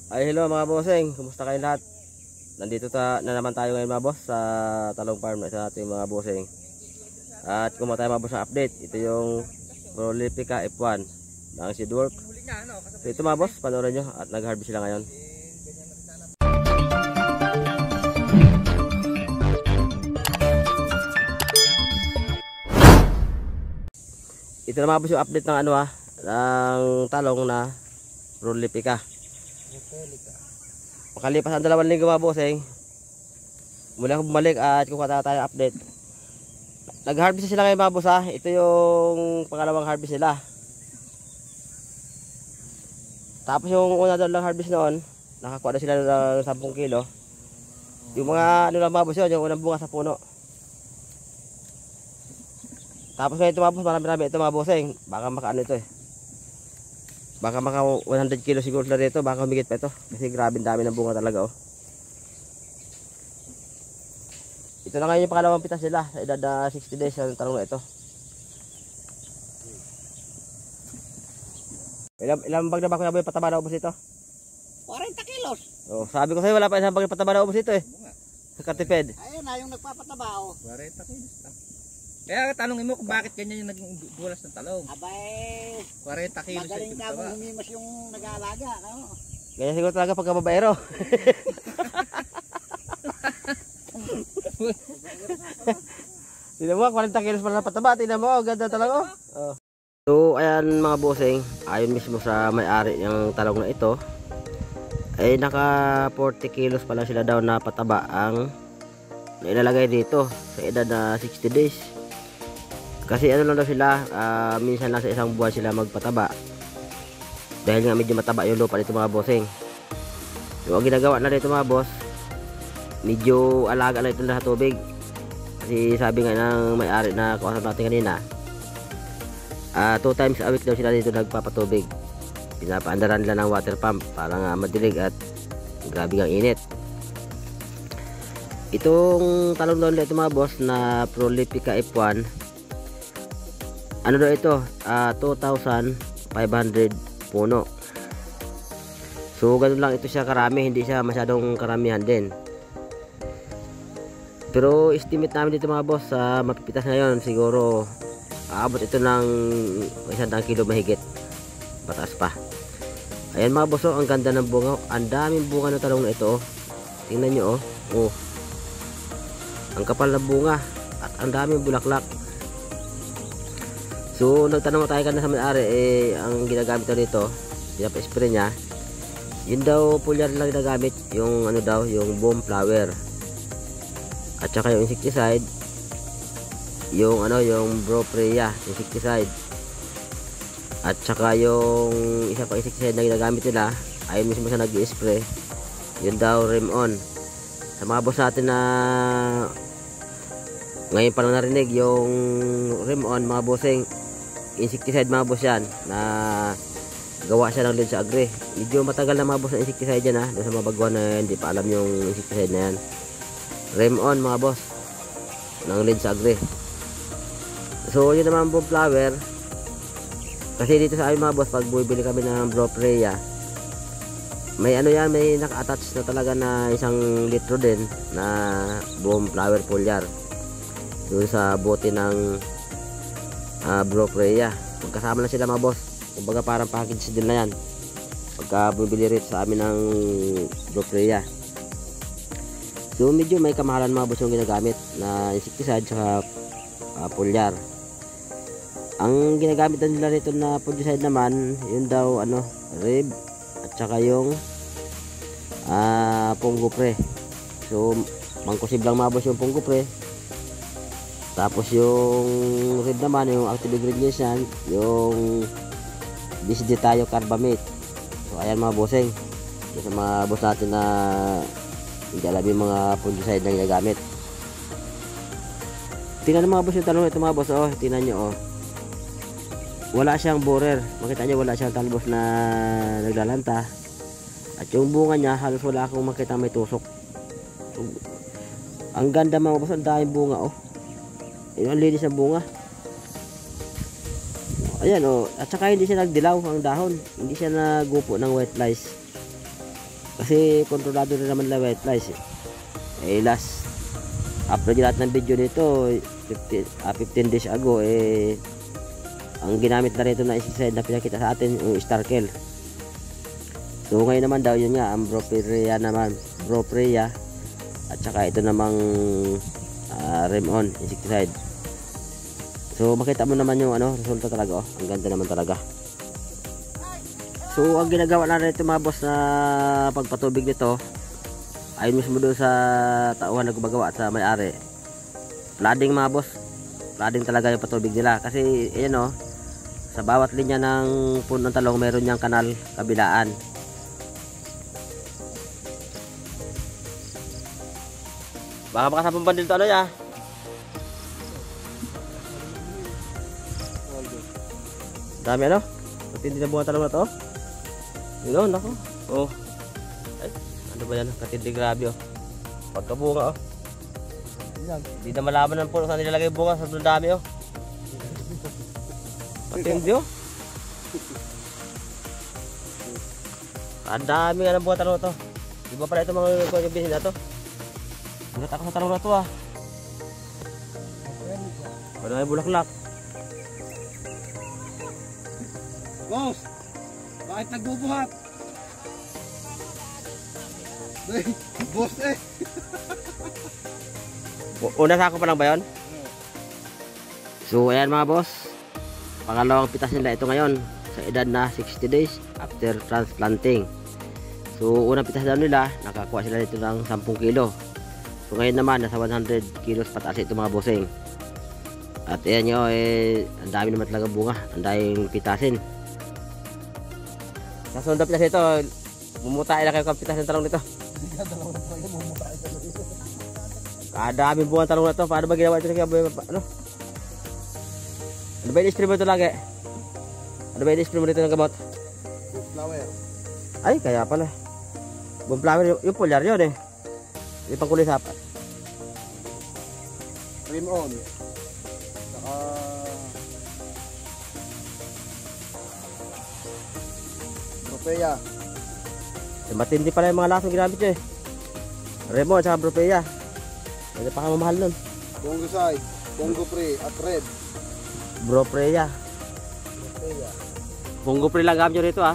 Ay hello mga bossing, kumusta kayo lahat? Nandito na naman tayo ngayon mga boss sa talong farm na isa natin mga bossing. At kung tayo mga boss na update, ito yung Prolifica F1 ng Seedwork. So ito mga boss, panoorin nyo at nag-harvest sila ngayon. Ito na mga boss yung update ng ng talong na Prolifica. Makalipas ang 2 linggo mga bossing, muli ako bumalik at kukuha tayo update. Nag-harvest na sila ngayon mga boss ha. Ito yung pangalawang harvest nila. Tapos yung una daw lang harvest noon, nakakuha na sila ng 10 kilo. Yung mga lang mga boss yun, yung unang bunga sa puno. Tapos ngayon ito mga boss, marami ito mga bossing. Baka makaano ito eh. Baka maka 100 kilo siguro na rito, baka humigit pa ito. Kasi grabe dami ng bunga talaga oh. Ito na ngayon yung pangalawang pitas nila sa edad na 60 days ang talong na ito. Ilang bag na ba kuya boy pataba na ubos ito? 40 kilos. Oh, sabi ko sa'yo wala pa isang bag na pataba na ubos ito eh. Sa katiped. Ayun na yung nagpapataba oh. 40 kilos lang. Kaya tanongin mo kung bakit ganyan yung naging bulas ng talong. Abay, 40 kilos. magaling ka mo humimas yung nag-aalaga. No? Ganyan siguro talaga pagka babaero. Tignan mo, 40 kilos pala na pataba. Tignan mo, ganda talaga oh. So ayan mga bossing, ayon mismo sa may-ari ng talong na ito, ay naka 40 kilos pala sila daw na pataba ang ilalagay dito sa edad na 60 days. Kasi ano lang daw sila, minsan lang sa isang buwan sila magpataba. Dahil nga medyo mataba yung lupa dito mga bossing. So ang ginagawa na dito mga boss, medyo alaga na ito na sa tubig. Kasi sabi nga ng may-ari na kausap natin kanina, 2 times a week daw sila dito nagpapatubig. Pinapaandaran nila ng water pump para nga madilig at grabe ang init. Itong talong doon ito mga boss na Prolifica F1, ano daw ito, 2,500 puno. So ganun lang ito siya karami, hindi siya masyadong karamihan din. Pero estimate namin dito mga boss sa mapipitas ngayon, siguro aabot ito ng 100 kilo mahigit, pataas pa. Ayan mga boss, ang ganda ng bunga, ang daming bunga ng talong na ito. Tingnan nyo oh, ang kapal na bunga at ang daming bulaklak. So nagtanong tayo kanina sa may-ari, ang ginagamit daw dito, pinapa-spray niya, yun daw foliar lang ginagamit, yung ano daw, yung boom flower. At saka yung insecticide, yung ano, yung Brofreya insecticide. At saka yung isa pang insecticide na ginagamit nila, ayun mismo sa nag-i-spray, yun daw Rim-On. Sa mga boss natin na ngayon pa lang narinig yung Rim-On mga bossing, insecticide mga boss yan, na gawa siya ng Linsa Agri. Medyo matagal na mga boss na insecticide yan ha, doon sa mga baguhan na hindi pa alam yung insecticide na yan. Rim-On mga boss ng Linsa Agri. So yun naman boom flower, kasi dito sa amin mga boss, pag bumibili kami ng Brofreya, may ano yan, may naka-attach na talaga na 1 litro din na boom flower foliar doon sa bote ng Brofreya. Magkasama na sila mga boss, kumbaga parang package din na yan pagka bumibili rito sa amin ng Brofreya. So medyo may kamahalan mga boss yung ginagamit na insecticide saka foliar. Ang ginagamit nila rito na fungicide naman, yun daw ano, Rib at saka yung Pongopre. So mangkusib lang mga boss yung Pongopre. Tapos yung Rib naman, yung active ingredients yan, yung Bisditayo Carbamate. So ayan mga bossing, yung sa mga boss natin na hindi alam yung mga fungicide na ginagamit. Tingnan mga boss yung talong ito mga boss, oh, tingnan nyo oh. Wala siyang borer, makita nyo wala siyang talbos na naglalanta. At yung bunga niya, halos wala akong makita may tusok. So, ang ganda mga boss, ang daming bunga oh. Ang linis ng bunga. Ayan oh, at saka hindi siya nagdilaw ang dahon, hindi siya nagupo ng white lice. Kasi kontrolado rin naman nila white flies eh. Last upload yung lahat ng video nito 15 days ago ang ginamit na rito na insecticide na pinakita sa atin yung Starkel. So ngayon naman daw yun nga ang Bropreya at saka ito namang Rem-On insecticide. So makita mo naman yung resulta talaga ang ganda naman talaga. So ang ginagawa na rito mga boss na pagpatubig nito ayun mismo doon sa tauhan na gumagawa at sa may-ari. Flooding mga boss. Flooding talaga yung patubig nila. Kasi ayan sa bawat linya ng puno ng talong meron niyang kanal kabilaan. Baka makasapang bandil to ya. Dami matindi na bunga talong na to. Yun nako. Oh. Ano ba yan? Katindi grabe Pagkabunga Hindi na malaman ng puno saan nilalagay bunga sa dami Katindi Ang dami nga ng bunga talong na to. Di ba pala ito mga bihin na to? Ingat ako sa talong na to Wala na yung bulaklak. Boss, bakit nagbubuhat? Boss Una sako pa lang ba yun? So ayan mga boss, pangalawang pitas nila ito ngayon sa edad na 60 days after transplanting. So unang pitas daw nila, nakakuha sila dito ng 10 kilo. So ngayon naman nasa 100 kilos pataas ito mga bossing. At ayan nyo ang dami naman talaga bunga, ang daming pitasin. Sa sunod na pitas ito, mumutahin na kayo kang pitas ng talong nito. Daming bunga talong na to. Paano ba ginawa ito? Ano ba i-stream mo ito lagi? Ano ba i-stream mo dito ng gamot? Flower. Ay, kaya pala. Buong flower, yung polyar yun yung pangkulay sapat. Rem-On. Saka Bropreya. Matindi pala yung mga lasong ginamit nyo Rem-On at saka Bropreya. Hindi pa kamamahal nun. Fungicide, Fungopre at Red. Bropreya. Fungopre lang gamit nyo rito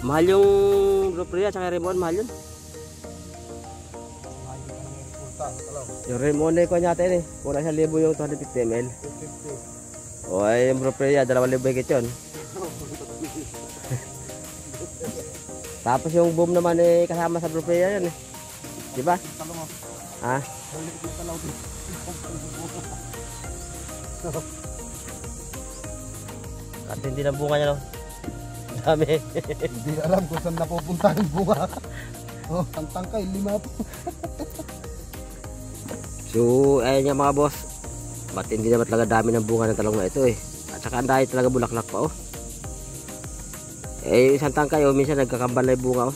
Mahal yung Bropreya at saka Rem-On, mahal yun. Yung Rem-On ko natin Kung 1,000 yung 250 ml. 250. O ay yung Bropreya, 2,000 higit yun. Tapos yung boom naman kasama sa Bropreya yun Diba? Ha? At hindi na bunga niya Dami. Hindi alam kung saan napupunta yung bunga. Ang tangkay, 5 po. So ayun nga mga boss, matindi naman talaga dami ng bunga ng talong na ito At saka ang dahil talaga bulaklak pa isang tangkay minsan nagkakambal na yung bunga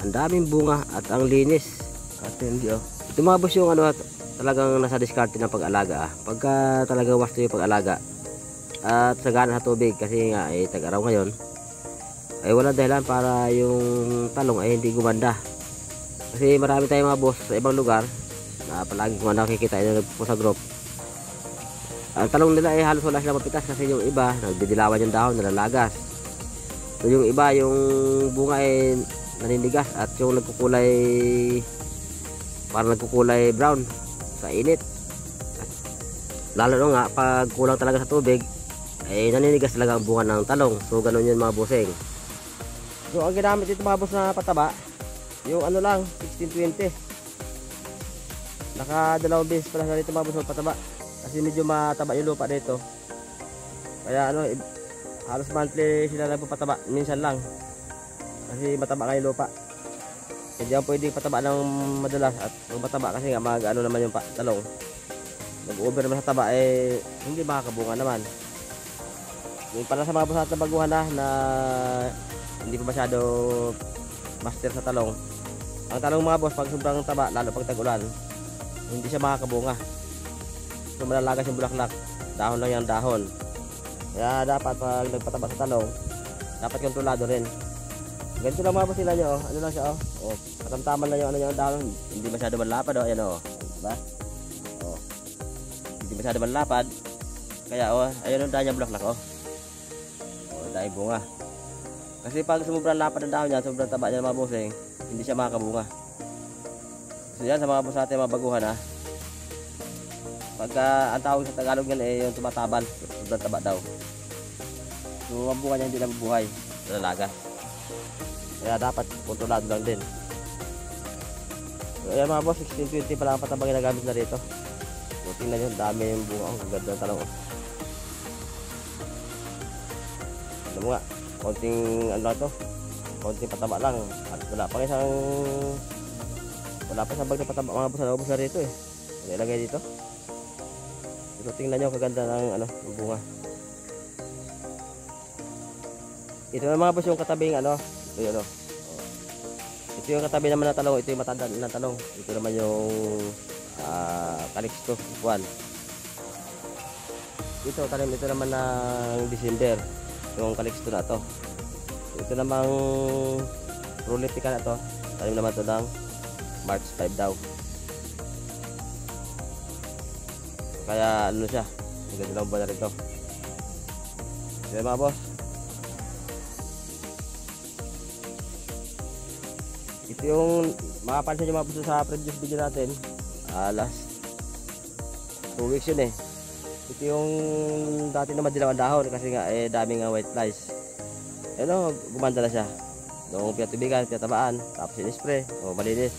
Ang daming bunga at ang linis. Katindi Ito mga boss yung talagang nasa diskarte ng pag-alaga Pagka talaga wasto yung pag-alaga at sagana sa tubig kasi nga tag-araw ngayon wala dahilan para yung talong hindi gumanda. Kasi marami tayong mga boss sa ibang lugar na palagi kung nakikita nagpo sa group. Ang talong nila halos wala silang mapitas kasi yung iba nagdidilawan yung dahon, nalalagas. So yung iba yung bunga naninigas at yung nagkukulay brown sa init. Lalo nga pag kulang talaga sa tubig naninigas talaga ang bunga ng talong. So ganun yun mga bossing. So ang ginamit dito mga boss na pataba yung lang 1620. Naka 2 beses pala sa dito mga boss pataba kasi medyo mataba yung lupa dito. Kaya halos monthly sila nagpapataba, minsan lang kasi mataba nga yung lupa. Hindi ako pwede pataba ng madalas at kung mataba kasi nga naman yung talong, mag-over naman sa taba hindi makakabunga naman. Yung pala sa mga boss na baguhan na hindi pa masyado master sa talong. Ang talong mga boss pag sobrang taba lalo pag tag-ulan hindi siya makakabunga. So malalagas yung bulaklak, dahon lang yung dahon. Kaya dapat pag nagpataba sa talong dapat kontrolado rin. Ganito lang mga boss sila nyo, oh. Ano lang siya, oh. Oh, katamtaman lang yung ano yung dahon. Hindi masyado malapad, oh. Ayan, oh. Diba? Oh. Hindi masyado malapad. Kaya, oh, ayun ang dahon niya bulaklak, oh. Oh, dahil bunga. Kasi pag sumubrang lapad ang dahon niya, sobrang taba niya mga bossing, hindi siya makakabunga. So yan, sa mga boss natin, mga baguhan, ha. Pagka ang tawag sa Tagalog yan, eh, yung tumatabal. Sobrang taba daw. So, ang bunga niya hindi na mabuhay. Lalaga. Kaya dapat kontrolado lang din. So, ayan mga boss, 1620 pala ang patabang ginagamit na rito. So, tingnan nyo, dami yung bunga. Ang ganda ng talong. Ano mo nga, konting ano lang to, konting pataba lang. At wala pang isang, wala pa isang bag na pataba mga boss. Naubos na rito eh. Ano ilagay dito? So, tingnan nyo, kaganda ng ano, yung bunga. Ito na mga boss yung katabing ano. Ito yun, oh. Ito yung katabi naman na talong. Ito yung matanda na talong. Ito naman yung Calixto 1. Ito tanim ito naman ng December. Yung Calixto na to. Ito namang Prolifica na to. Tanim naman to ng March 5 daw. Kaya ano siya, maganda lang buwan na rito. Ito mga boss. Ito yung makapansin nyo mga boss sa previous video natin. Last 2 weeks yun eh. Ito yung dati na madilaw ang dahon kasi nga eh daming white flies. Ano, gumanda na siya. Noong pinatubigan, pinatabaan, tapos in-spray, o malinis.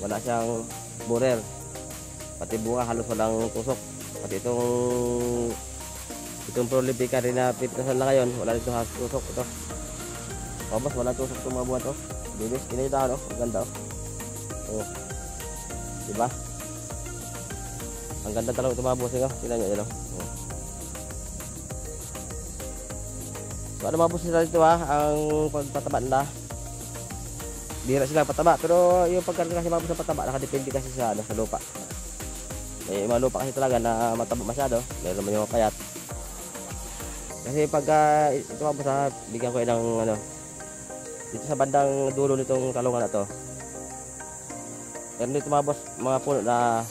Wala siyang borer. Pati bunga halos walang tusok. Pati itong Prolifica rin na pipitasan na ngayon, wala dito halos tusok ito. O boss, wala tusok itong mga buwan to. Bilis, kinita no? Ang ganda oh. Oh. Diba? Ang ganda talaga itong mga busing oh. Tingnan nyo yun oh. Oh. So ano mga busing nila dito ha? Ang pagpataba nila. Bihira sila pataba. Pero yung pagkarga kasi mga busing pataba, nakadepende kasi sa, sa lupa. May mga lupa kasi talaga na mataba masyado. Meron naman yung payat. Kasi pagka ito mga busing, bigyan ko yun ng ano, dito sa bandang dulo nitong talungan na to. Meron dito mga boss, mga puno na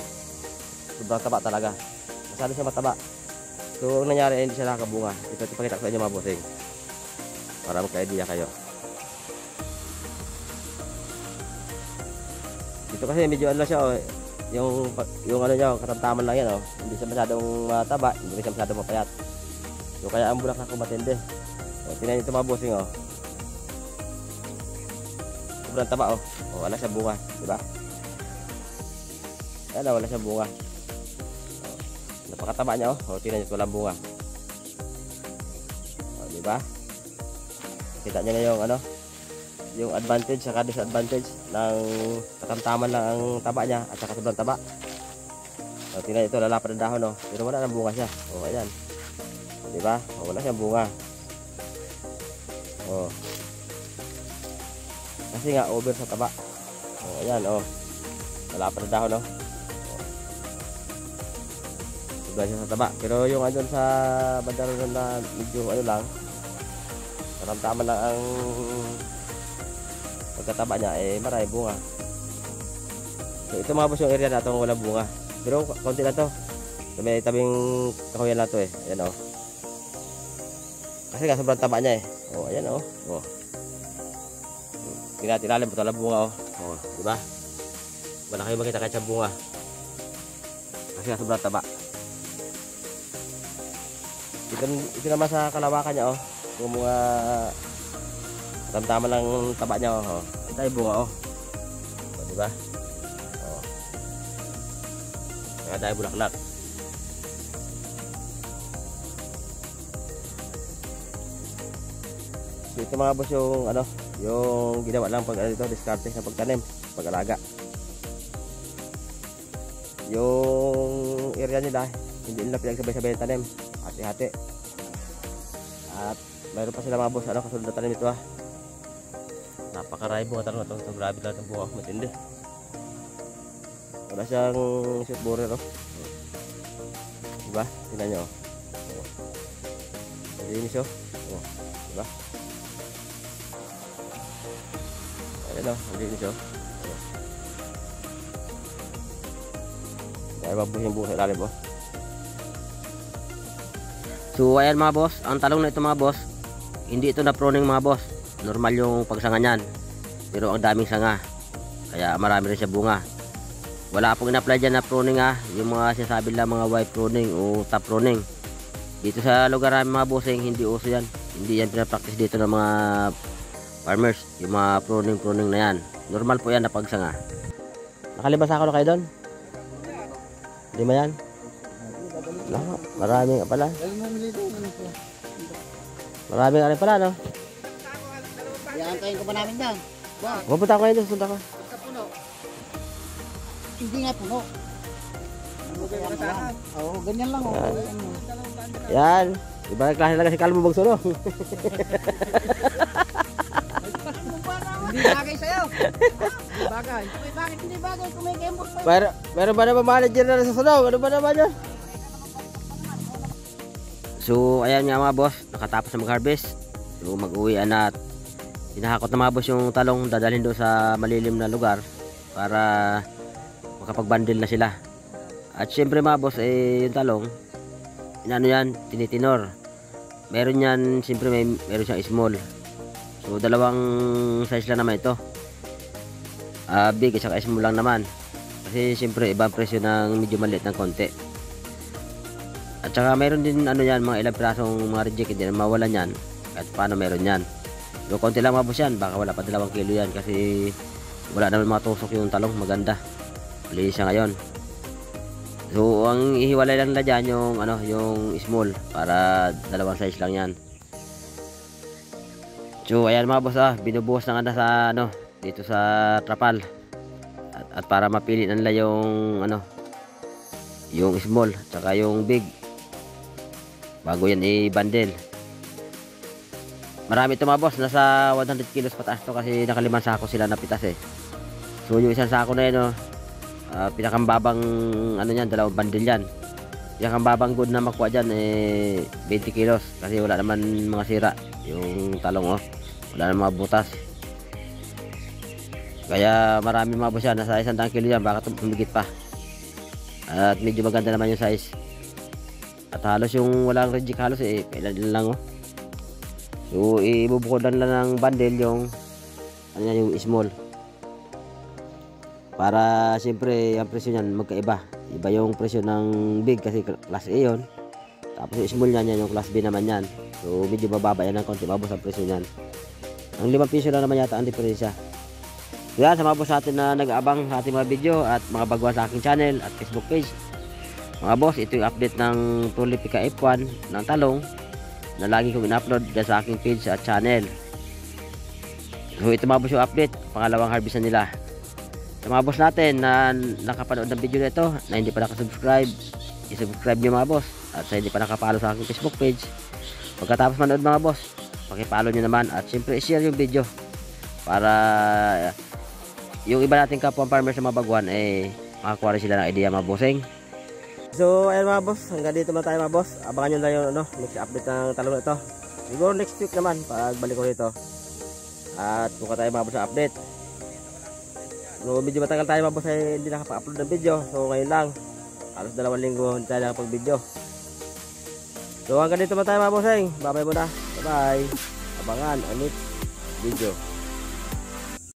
sobrang taba talaga. Masyado siya mataba. So ang nangyari ay hindi siya nakakabunga. Ito ipakita ko sa inyo mga bossing. Para magka-idea kayo. Dito kasi medyo ano siya oh, yung ano niya, katamtaman lang yan oh. Hindi siya masyadong mataba, hindi siya masyadong mapayat. So kaya ang bulaklak ko matindi. So, tingnan niyo ito mga bossing oh. Sobrang taba oh. Oh, wala siyang bunga, di ba? Ayan oh, wala siyang bunga. Oh, napakataba niya oh. Oh, tingnan niyo, walang bunga. Oh, di ba? Kita niyo na yung ano, yung advantage saka disadvantage ng katamtaman lang ang taba niya at saka sobrang taba. Oh, tingnan ito, lalapad ang dahon oh. Pero wala nang bunga siya. Oh, ayan. Di ba? Oh, wala siyang bunga. Oh. Kasi nga over sa taba. Oh, ayan oh. Lalapad ang dahon oh. Sobrang siya sa taba. Pero yung andun sa bandaro na medyo ano lang, katamtaman lang ang pagkataba niya eh marami bunga. So ito mga boss yung area na itong walang bunga. Pero konti na to. So, may tabing kahoyan na to eh. Ayan oh. Kasi nga sobrang taba niya eh. Oh, ayan oh. Oh. Tingnan natin ilalim, ito lang bunga oh. Oh, di ba? Wala kayo makita kahit sa bunga. Kasi nga sobrang taba. Ito naman sa kalawakan niya oh. Yung mga tamtama lang taba niya oh. Ito ay bunga oh. Oh, di ba? Oh. Kaya dahil bulaklak. So ito mga boss yung ano, yung ginawa lang pag ito diskarte sa pagtanim, pag-alaga. Yung area nila hindi nila pinagsabay-sabay tanim, hati-hati. At mayroon pa sila mga boss ano, kasunod na tanim ito ah. Napakaray bunga talaga ito. Ito grabe lang ang bunga, matindi. Wala siyang shoot borer oh. Diba? Tingnan nyo oh. Malinis oh. Oh. Diba? Hello, hindi siya. Kaya babuhin yung buo sa ilalim, oh. So ayan mga boss, ang talong na ito mga boss, hindi ito na pruning mga boss. Normal yung pagsanga niyan. Pero ang daming sanga. Kaya marami rin siya bunga. Wala pong in-apply dyan na pruning yung mga sinasabi lang mga white pruning o top pruning. Dito sa lugar namin mga bossing, hindi uso yan. Hindi yan pinapractice dito ng mga farmers. Yung mga pruning na yan. Normal po yan na pagsanga. Nakalibas ako na kayo doon? Hindi ba yan? Maraming pala. Maraming ano pala, no? Iantayin ko ba namin yan? Pupunta ko ngayon doon, sunta ko. Hindi nga puno. Oo, ganyan lang. Yan. Ibang klase lang si Kalmo Bagso, no? Hindi bagay sa'yo. Hindi bagay. Bakit hindi bagay kung may kembot pa? Meron ba naman manager na sa sunog? Ano ba naman yun? So, ayan nga mga boss. Nakatapos na mag-harvest. So, mag-uwian na at hinahakot na mga boss yung talong. Dadalhin doon sa malilim na lugar para makapag-bundle na sila. At syempre mga boss, yung talong, inano yan, tinitinor. Meron yan, syempre meron siyang small. So, dalawang size lang naman ito. Big at saka small lang naman. Kasi syempre, ibang presyo ng medyo maliit ng konti. At saka meron din ano yan, mga ilang pirasong mga reject, hindi na mawalan yan. Kahit paano meron yan. So konti lang mga boss yan, baka wala pa 2 kilo yan. Kasi wala naman mga tusok yung talong, maganda. Malinis siya ngayon. So ang ihiwalay lang nila dyan yung, ano, yung small. Para 2 size lang yan. So ayan mga boss, binubuhos na nga sa, ano, dito sa trapal. At para mapili na nila yung, ano, yung small, at saka yung big. Bago yan i-bundle. Marami ito mga boss, nasa 100 kilos pataas to kasi nakalimang sako sila napitas eh. So yung isang sako na yun, pinakambabang ano yan, 2 bundle yan. Pinakambabang good na makuha dyan 20 kilos kasi wala naman mga sira yung talong, wala naman mga butas. Kaya marami mga boss yan, nasa 100 kilo yan, baka humigit pa. At medyo maganda naman yung size. At halos yung walang reject halos kailan lang So ibubukodan lang ng bundle yung ano yan, yung small. Para siyempre ang presyo niyan magkaiba. Iba yung presyo ng big kasi class A yun. Tapos yung small niyan yung class B naman yan. So medyo bababa yan ng konti, mabos ang presyo niyan. Ang 5 piso lang naman yata ang diferensya. Yan, sa mga boss natin na nag-aabang sa ating mga video at mga baguhan sa aking channel at Facebook page. Mga boss, ito yung update ng Prolifica F1 ng talong na lagi kong in-upload dyan sa aking page at channel. So ito mga boss yung update, pangalawang harvest na nila. Sa mga boss natin na nakapanood ng video na ito, na hindi pa nakasubscribe, i-subscribe nyo mga boss. At sa hindi pa nakapalo sa aking Facebook page, pagkatapos manood mga boss, pakipalo nyo naman at syempre i-share yung video para yung iba nating kapwa farmers na mabaguhan makakuha rin sila ng idea mga bossing. So ayun mga boss, hanggang dito na tayo mga boss. Abangan nyo lang yung next update ng talong na ito. Siguro next week naman pag balik ko dito. At buka tayo mga boss sa update. So medyo matagal tayo mga boss hindi nakapa-upload ng video. So ngayon lang, halos 2 linggo hindi tayo nakapag-video. So hanggang dito na tayo mga bossing. Bye bye muna. Bye bye. Abangan ang next video.